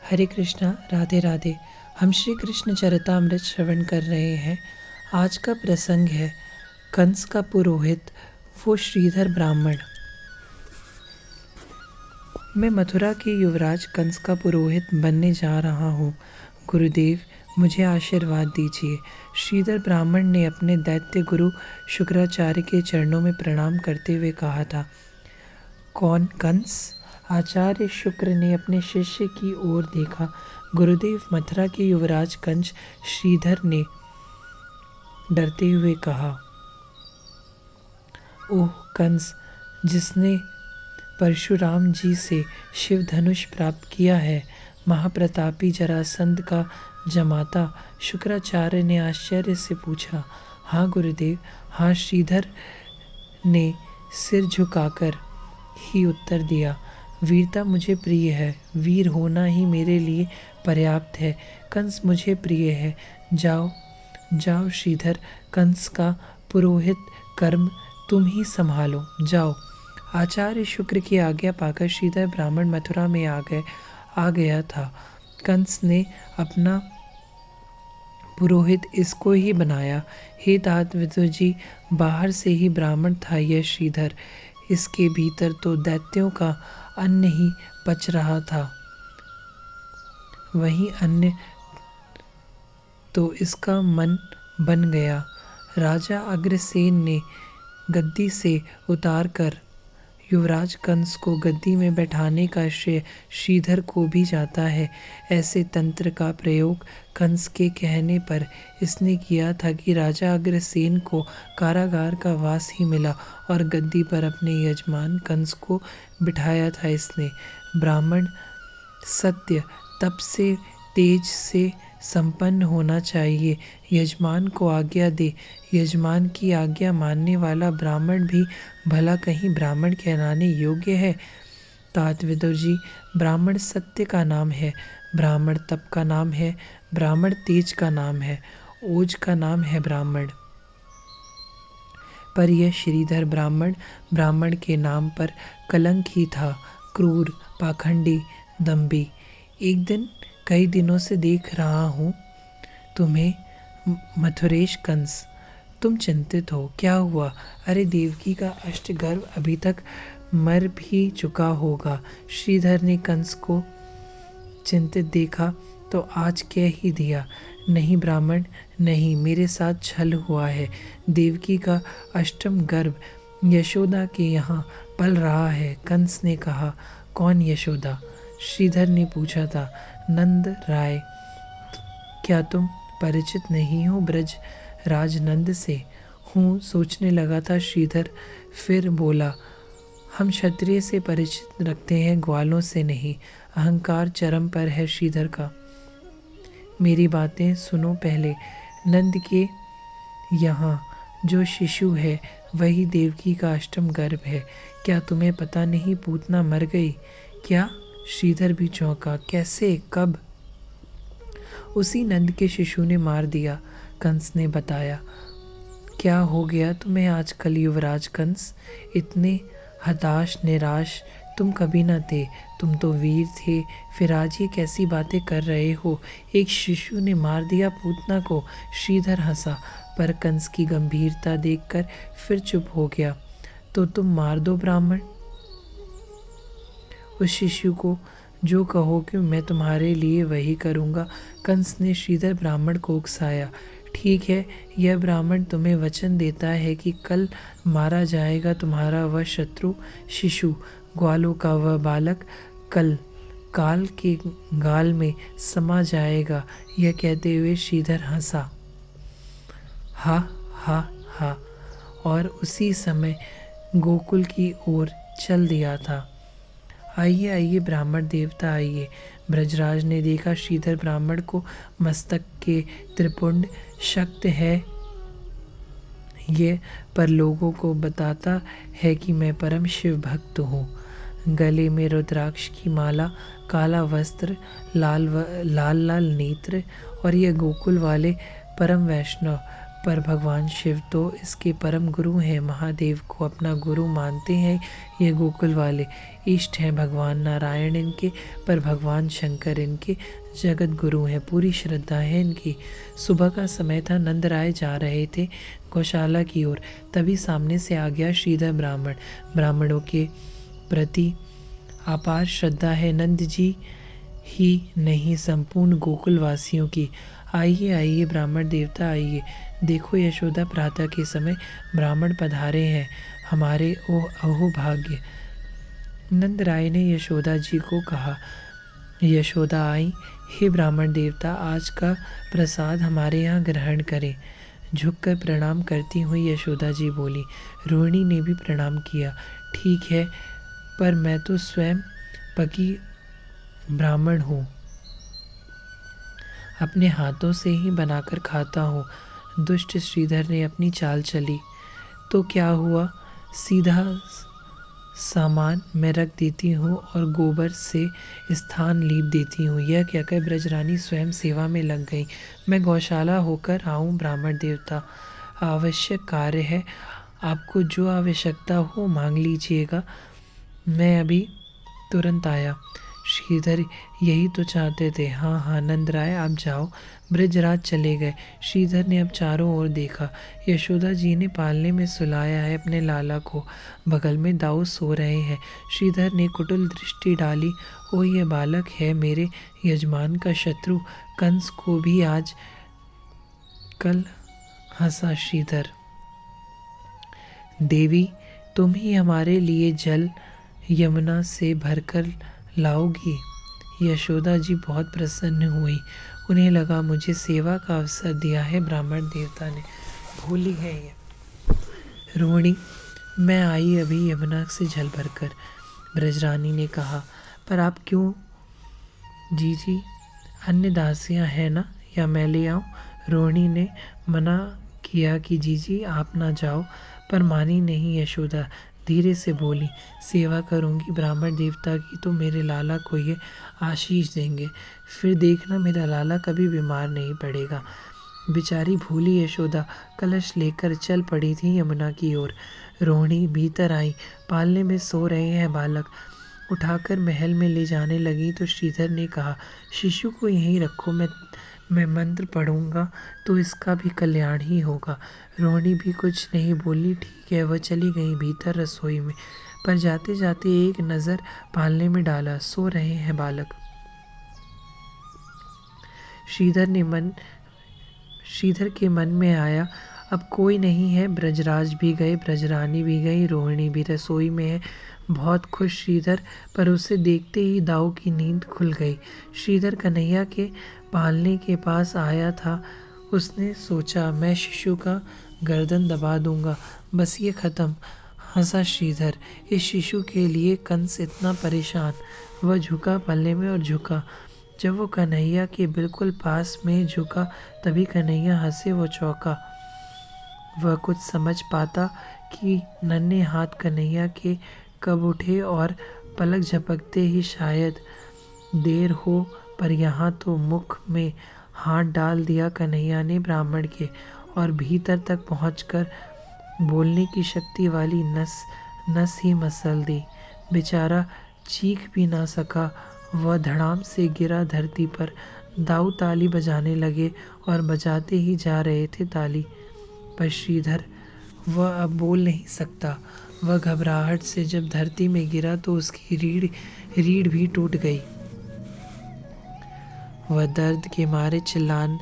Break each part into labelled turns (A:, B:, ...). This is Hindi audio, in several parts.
A: हरे कृष्णा, राधे राधे। हम श्री कृष्ण चरितामृत श्रवण कर रहे हैं। आज का प्रसंग है कंस का पुरोहित वो श्रीधर ब्राह्मण। मैं मथुरा के युवराज कंस का पुरोहित बनने जा रहा हूँ। गुरुदेव, मुझे आशीर्वाद दीजिए। श्रीधर ब्राह्मण ने अपने दैत्य गुरु शुक्राचार्य के चरणों में प्रणाम करते हुए कहा था। कौन कंस? आचार्य शुक्र ने अपने शिष्य की ओर देखा। गुरुदेव, मथुरा के युवराज कंस, श्रीधर ने डरते हुए कहा। ओह कंस, जिसने परशुराम जी से शिव धनुष प्राप्त किया है, महाप्रतापी जरासंध का जमाता। शुक्राचार्य ने आश्चर्य से पूछा। हाँ गुरुदेव, हाँ। श्रीधर ने सिर झुकाकर ही उत्तर दिया। वीरता मुझे प्रिय है, वीर होना ही मेरे लिए पर्याप्त है। कंस मुझे प्रिय है। जाओ जाओ श्रीधर, कंस का पुरोहित कर्म तुम ही संभालो, जाओ। आचार्य शुक्र की आज्ञा पाकर श्रीधर ब्राह्मण मथुरा में आ गया था। कंस ने अपना पुरोहित इसको ही बनाया। हे तात विदुर जी, बाहर से ही ब्राह्मण था यह श्रीधर, इसके भीतर तो दैत्यों का अन्न ही पच रहा था। वही अन्न तो इसका मन बन गया। राजा अग्रसेन ने गद्दी से उतारकर युवराज कंस को गद्दी में बैठाने का श्रेय श्रीधर को भी जाता है। ऐसे तंत्र का प्रयोग कंस के कहने पर इसने किया था कि राजा अग्रसेन को कारागार का वास ही मिला और गद्दी पर अपने यजमान कंस को बिठाया था इसने। ब्राह्मण सत्य, तप से, तेज से संपन्न होना चाहिए। यजमान को आज्ञा दे। यजमान की आज्ञा मानने वाला ब्राह्मण भी भला कहीं ब्राह्मण कहलाने योग्य है? तात विदुर जी, ब्राह्मण सत्य का नाम है, ब्राह्मण तप का नाम है, ब्राह्मण तेज का नाम है, ओज का नाम है ब्राह्मण। पर यह श्रीधर ब्राह्मण के नाम पर कलंक ही था। क्रूर, पाखंडी, दंभी। एक दिन कई दिनों से देख रहा हूँ तुम्हें मथुरेश कंस। तुम चिंतित हो, क्या हुआ? अरे देवकी का अष्टगर्भ अभी तक मर भी चुका होगा। श्रीधर ने कंस को चिंतित देखा तो आज कह ही दिया। नहीं ब्राह्मण, नहीं, मेरे साथ छल हुआ है। देवकी का अष्टम गर्भ यशोदा के यहाँ पल रहा है। कंस ने कहा। कौन यशोदा? श्रीधर ने पूछा था। नंद राय। क्या तुम परिचित नहीं हो ब्रज राज नंद से? हूँ, सोचने लगा था श्रीधर, फिर बोला। हम क्षत्रिय से परिचित रखते हैं, ग्वालों से नहीं। अहंकार चरम पर है श्रीधर का। मेरी बातें सुनो पहले। नंद के यहाँ जो शिशु है वही देवकी का अष्टम गर्भ है। क्या तुम्हें पता नहीं? पूतना मर गई। क्या? श्रीधर भी चौंका। कैसे? कब? उसी नंद के शिशु ने मार दिया, कंस ने बताया। क्या हो गया तुम्हें आजकल युवराज कंस? इतने हताश निराश तुम कभी न थे। तुम तो वीर थे, फिर आज ये कैसी बातें कर रहे हो? एक शिशु ने मार दिया पूतना को। श्रीधर हंसा, पर कंस की गंभीरता देखकर फिर चुप हो गया। तो तुम मार दो ब्राह्मण उस शिशु को, जो कहोगे मैं तुम्हारे लिए वही करूँगा। कंस ने श्रीधर ब्राह्मण को उकसाया। ठीक है, यह ब्राह्मण तुम्हें वचन देता है कि कल मारा जाएगा तुम्हारा वह शत्रु शिशु, ग्वालों का वह बालक कल काल के गाल में समा जाएगा। यह कहते हुए श्रीधर हंसा। हा हा हा, और उसी समय गोकुल की ओर चल दिया था। आइए आइए ब्राह्मण देवता आइए। ब्रजराज ने देखा श्रीधर ब्राह्मण को मस्तक के त्रिपुंड शक्त है ये, पर लोगों को बताता है कि मैं परम शिव भक्त हूँ। गले में रुद्राक्ष की माला, काला वस्त्र, लाल लाल नेत्र, और ये गोकुल वाले परम वैष्णव पर भगवान शिव तो इसके परम गुरु हैं। महादेव को अपना गुरु मानते हैं ये गोकुल वाले। इष्ट हैं भगवान नारायण इनके, पर भगवान शंकर इनके जगत गुरु हैं। पूरी श्रद्धा है इनकी। सुबह का समय था। नंद राय जा रहे थे गौशाला की ओर। तभी सामने से आ गया श्रीधर ब्राह्मण। ब्राह्मणों के प्रति अपार श्रद्धा है नंद जी ही नहीं, संपूर्ण गोकुल वासियों की। आइए आइए ब्राह्मण देवता आइए, देखो यशोदा प्रातः के समय ब्राह्मण पधारे हैं, हमारे अहो भाग्य। नंद राय ने यशोदा जी को कहा। यशोदा आई। हे ब्राह्मण देवता, आज का प्रसाद हमारे यहाँ ग्रहण करें। झुककर प्रणाम करती हुई यशोदा जी बोली। रोहिणी ने भी प्रणाम किया। ठीक है, पर मैं तो स्वयं पकी ब्राह्मण हूँ, अपने हाथों से ही बनाकर खाता हूँ। दुष्ट श्रीधर ने अपनी चाल चली। तो क्या हुआ, सीधा सामान मैं रख देती हूँ और गोबर से स्थान लीप देती हूँ। यह कहकर ब्रजरानी स्वयं सेवा में लग गई। मैं गौशाला होकर आऊँ ब्राह्मण देवता, आवश्यक कार्य है, आपको जो आवश्यकता हो मांग लीजिएगा, मैं अभी तुरंत आया। श्रीधर यही तो चाहते थे। हाँ हाँ नंद राय, आप जाओ। ब्रजराज चले गए। श्रीधर ने अब चारों ओर देखा। यशोदा जी ने पालने में सुलाया है अपने लाला को। बगल में दाऊ सो रहे हैं। श्रीधर ने कुटिल दृष्टि डाली। ओ, ये बालक है मेरे यजमान का शत्रु। कंस को भी आज कल हंसा श्रीधर। देवी, तुम ही हमारे लिए जल यमुना से भरकर लाओगी। यशोदा जी बहुत प्रसन्न हुई। उन्हें लगा मुझे सेवा का अवसर दिया है ब्राह्मण देवता ने, भूली है ये। रोहिणी, मैं आई अभी यमुना से जल भरकर। ब्रजरानी ने कहा। पर आप क्यों जी, अन्य दासियां हैं ना, या मैं ले आऊं? रोहिणी ने मना किया कि जी आप ना जाओ, पर मानी नहीं। यशोदा धीरे से बोली, सेवा करूंगी ब्राह्मण देवता की तो मेरे लाला को ये आशीष देंगे, फिर देखना मेरा लाला कभी बीमार नहीं पड़ेगा। बेचारी भूली यशोदा कलश लेकर चल पड़ी थी यमुना की ओर। रोहिणी भीतर आई। पालने में सो रहे हैं बालक। उठाकर महल में ले जाने लगी तो श्रीधर ने कहा, शिशु को यहीं रखो, मैं मंत्र पढ़ूंगा तो इसका भी कल्याण ही होगा। रोहिणी भी कुछ नहीं बोली। ठीक है, वह चली गई भीतर रसोई में। पर जाते जाते एक नज़र पालने में डाला। सो रहे हैं बालक। श्रीधर के मन में आया, अब कोई नहीं है। ब्रजराज भी गए, ब्रजरानी भी गई, रोहिणी भी रसोई में है। बहुत खुश श्रीधर, पर उसे देखते ही दाऊ की नींद खुल गई। श्रीधर कन्हैया के पालने के पास आया था। उसने सोचा मैं शिशु का गर्दन दबा दूंगा, बस ये खत्म। हंसा श्रीधर। इस शिशु के लिए कंस इतना परेशान। वह झुका पल्ले में और झुका। जब वो कन्हैया के बिल्कुल पास में झुका तभी कन्हैया हंसे। वो चौंका। वह कुछ समझ पाता कि नन्हे हाथ कन्हैया के कब उठे और पलक झपकते ही शायद देर हो, पर यहाँ तो मुख में हाथ डाल दिया कन्हैया ने ब्राह्मण के और भीतर तक पहुंचकर बोलने की शक्ति वाली नस ही मसल दी। बेचारा चीख भी ना सका। वह धड़ाम से गिरा धरती पर। दाऊ ताली बजाने लगे और बजाते ही जा रहे थे ताली। पर श्रीधर, वह अब बोल नहीं सकता। वह घबराहट से जब धरती में गिरा तो उसकी रीढ़ भी टूट गई। वह दर्द के मारे चिल्लाना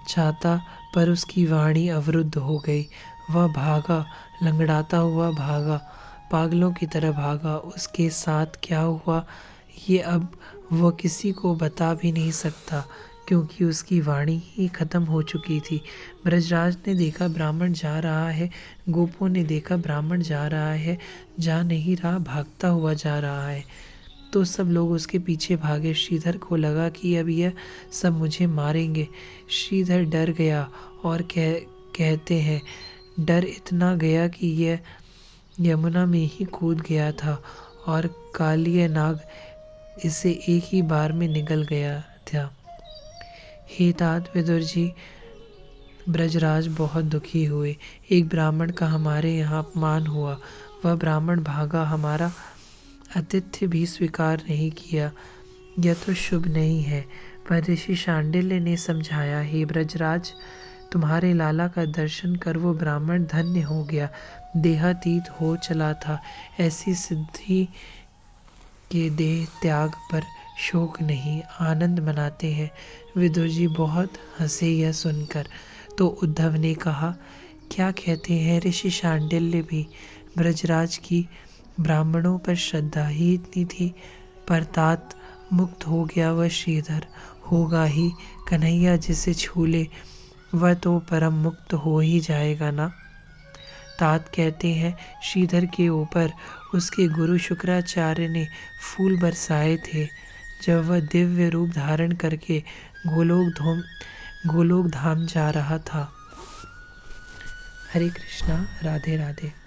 A: चाहता, पर उसकी वाणी अवरुद्ध हो गई। वह भागा, लंगड़ाता हुआ भागा, पागलों की तरह भागा। उसके साथ क्या हुआ ये अब वह किसी को बता भी नहीं सकता, क्योंकि उसकी वाणी ही खत्म हो चुकी थी। ब्रजराज ने देखा ब्राह्मण जा रहा है, गोपों ने देखा ब्राह्मण जा रहा है, जा नहीं रहा, भागता हुआ जा रहा है, तो सब लोग उसके पीछे भागे। श्रीधर को लगा कि अब यह सब मुझे मारेंगे। श्रीधर डर गया और कहते हैं डर इतना गया कि यह यमुना में ही कूद गया था और कालिया नाग इसे एक ही बार में निगल गया था। हे तात विदुर जी, ब्रजराज बहुत दुखी हुए। एक ब्राह्मण का हमारे यहाँ अपमान हुआ, वह ब्राह्मण भागा, हमारा आतिथ्य भी स्वीकार नहीं किया। यह तो शुभ नहीं है। पर ऋषि शांडिल्य ने समझाया, हे ब्रजराज, तुम्हारे लाला का दर्शन कर वो ब्राह्मण धन्य हो गया, देहातीत हो चला था। ऐसी सिद्धि के देह त्याग पर शोक नहीं, आनंद मनाते हैं। विदुर जी बहुत हंसे यह सुनकर। तो उद्धव ने कहा, क्या कहते हैं ऋषि शांडिल्य भी? ब्रजराज की ब्राह्मणों पर श्रद्धा ही इतनी थी, पर तात मुक्त हो गया वह श्रीधर, होगा ही। कन्हैया जिसे छू ले वह तो परम मुक्त हो ही जाएगा ना। तात कहते हैं, श्रीधर के ऊपर उसके गुरु शुक्राचार्य ने फूल बरसाए थे जब वह दिव्य रूप धारण करके गोलोक धाम जा रहा था। हरे कृष्णा, राधे राधे।